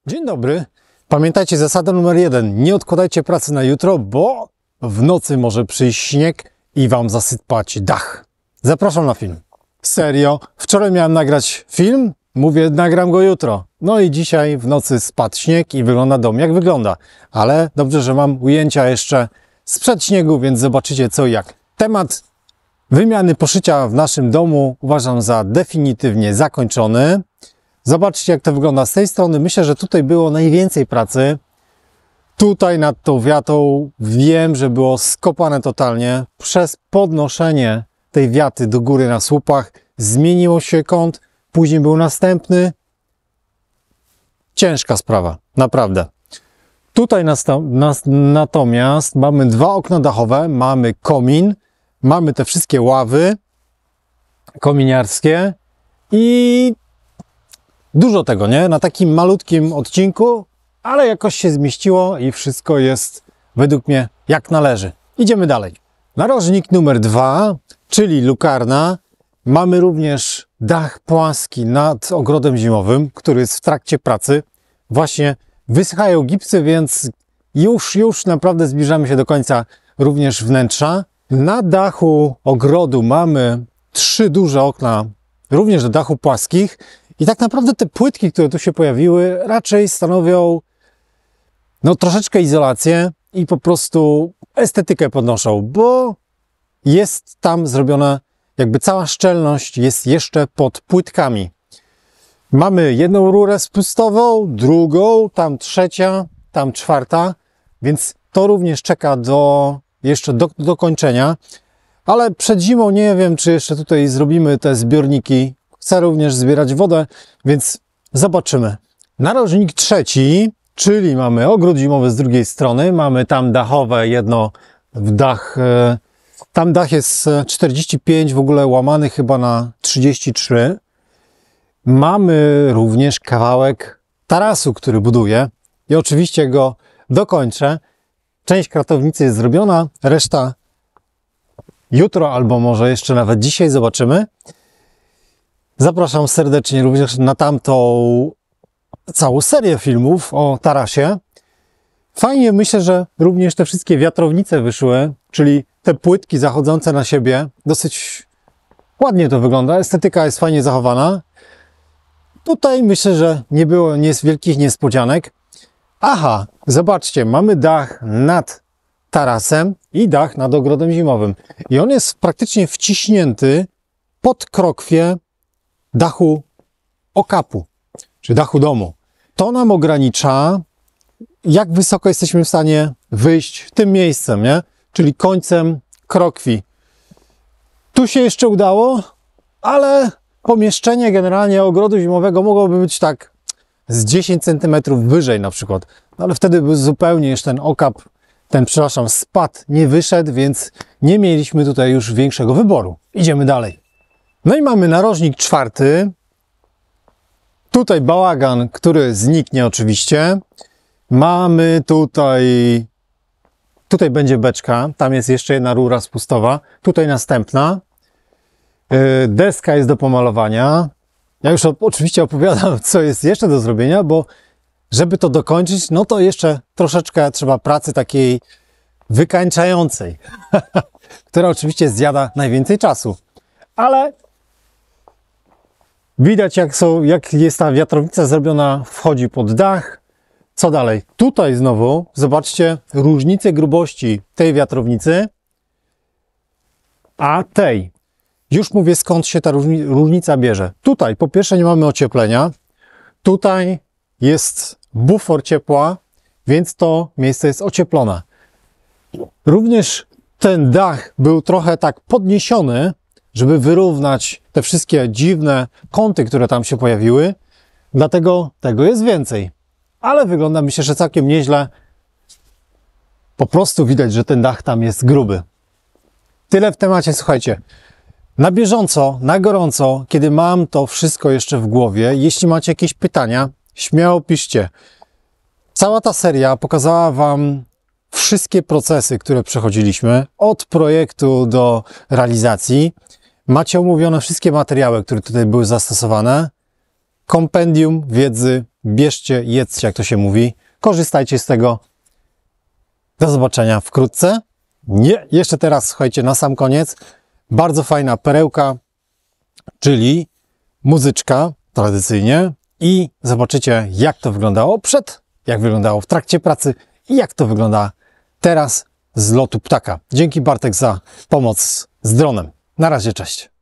Dzień dobry. Pamiętajcie zasada numer 1. Nie odkładajcie pracy na jutro, bo w nocy może przyjść śnieg i wam zasypać dach. Zapraszam na film. Serio, wczoraj miałem nagrać film, mówię nagram go jutro. No i dzisiaj w nocy spadł śnieg i wygląda dom jak wygląda. Ale dobrze, że mam ujęcia jeszcze sprzed śniegu, więc zobaczycie co i jak. Temat wymiany poszycia w naszym domu uważam za definitywnie zakończony. Zobaczcie, jak to wygląda z tej strony. Myślę, że tutaj było najwięcej pracy. Tutaj nad tą wiatą wiem, że było skopane totalnie. Przez podnoszenie tej wiaty do góry na słupach zmieniło się kąt. Później był następny. Ciężka sprawa, naprawdę. Tutaj natomiast mamy dwa okna dachowe, mamy komin, mamy te wszystkie ławy kominiarskie i dużo tego, nie? Na takim malutkim odcinku, ale jakoś się zmieściło i wszystko jest według mnie jak należy. Idziemy dalej. Narożnik numer 2, czyli lukarna. Mamy również dach płaski nad ogrodem zimowym, który jest w trakcie pracy. Właśnie wysychają gipsy, więc już naprawdę zbliżamy się do końca również wnętrza. Na dachu ogrodu mamy 3 duże okna, również do dachu płaskich. I tak naprawdę te płytki, które tu się pojawiły, raczej stanowią troszeczkę izolację i po prostu estetykę podnoszą, bo jest tam zrobiona jakby cała szczelność jest jeszcze pod płytkami. Mamy jedną rurę spustową, drugą, tam trzecia, tam czwarta, więc to również czeka jeszcze do kończenia. Ale przed zimą nie wiem, czy jeszcze tutaj zrobimy te zbiorniki. Chcę również zbierać wodę, więc zobaczymy. Narożnik trzeci, czyli mamy ogród zimowy z drugiej strony. Mamy tam dachowe jedno w dach. Tam dach jest 45, w ogóle łamany chyba na 33. Mamy również kawałek tarasu, który buduję i oczywiście go dokończę. Część kratownicy jest zrobiona, reszta jutro albo może jeszcze nawet dzisiaj zobaczymy. Zapraszam serdecznie również na tamtą całą serię filmów o tarasie. Fajnie, myślę, że również te wszystkie wiatrownice wyszły, czyli te płytki zachodzące na siebie. Dosyć ładnie to wygląda, estetyka jest fajnie zachowana. Tutaj myślę, że nie było wielkich niespodzianek. Aha, zobaczcie, mamy dach nad tarasem i dach nad ogrodem zimowym. I on jest praktycznie wciśnięty pod krokwie dachu okapu, czy dachu domu. To nam ogranicza, jak wysoko jesteśmy w stanie wyjść tym miejscem, nie? Czyli końcem krokwi. Tu się jeszcze udało, ale pomieszczenie generalnie ogrodu zimowego mogłoby być tak z 10 cm wyżej na przykład. Ale wtedy by zupełnie już ten okap, spad nie wyszedł, więc nie mieliśmy tutaj już większego wyboru. Idziemy dalej. No i mamy narożnik czwarty. Tutaj bałagan, który zniknie oczywiście. Mamy tutaj będzie beczka, tam jest jeszcze jedna rura spustowa. Tutaj następna. Deska jest do pomalowania. Ja już oczywiście opowiadam, co jest jeszcze do zrobienia, bo żeby to dokończyć, no to jeszcze troszeczkę trzeba pracy takiej wykańczającej, która oczywiście zjada najwięcej czasu. Ale widać, jak jest ta wiatrownica zrobiona, wchodzi pod dach. Co dalej? Tutaj znowu, zobaczcie różnicę grubości tej wiatrownicy, a tej. Już mówię, skąd się ta różnica bierze. Tutaj po pierwsze nie mamy ocieplenia. Tutaj jest bufor ciepła, więc to miejsce jest ocieplone. Również ten dach był trochę tak podniesiony, żeby wyrównać te wszystkie dziwne kąty, które tam się pojawiły. Dlatego tego jest więcej. Ale wygląda, myślę, że całkiem nieźle. Po prostu widać, że ten dach tam jest gruby. Tyle w temacie, słuchajcie. Na bieżąco, na gorąco, kiedy mam to wszystko jeszcze w głowie, jeśli macie jakieś pytania, śmiało piszcie. Cała ta seria pokazała wam wszystkie procesy, które przechodziliśmy, od projektu do realizacji. Macie omówione wszystkie materiały, które tutaj były zastosowane. kompendium wiedzy. Bierzcie, jedzcie, jak to się mówi. Korzystajcie z tego. Do zobaczenia wkrótce. Nie, jeszcze teraz, słuchajcie, na sam koniec. Bardzo fajna perełka, czyli muzyczka tradycyjnie. I zobaczycie, jak to wyglądało jak wyglądało w trakcie pracy i jak to wygląda teraz z lotu ptaka. Dzięki, Bartek, za pomoc z dronem. Na razie, cześć.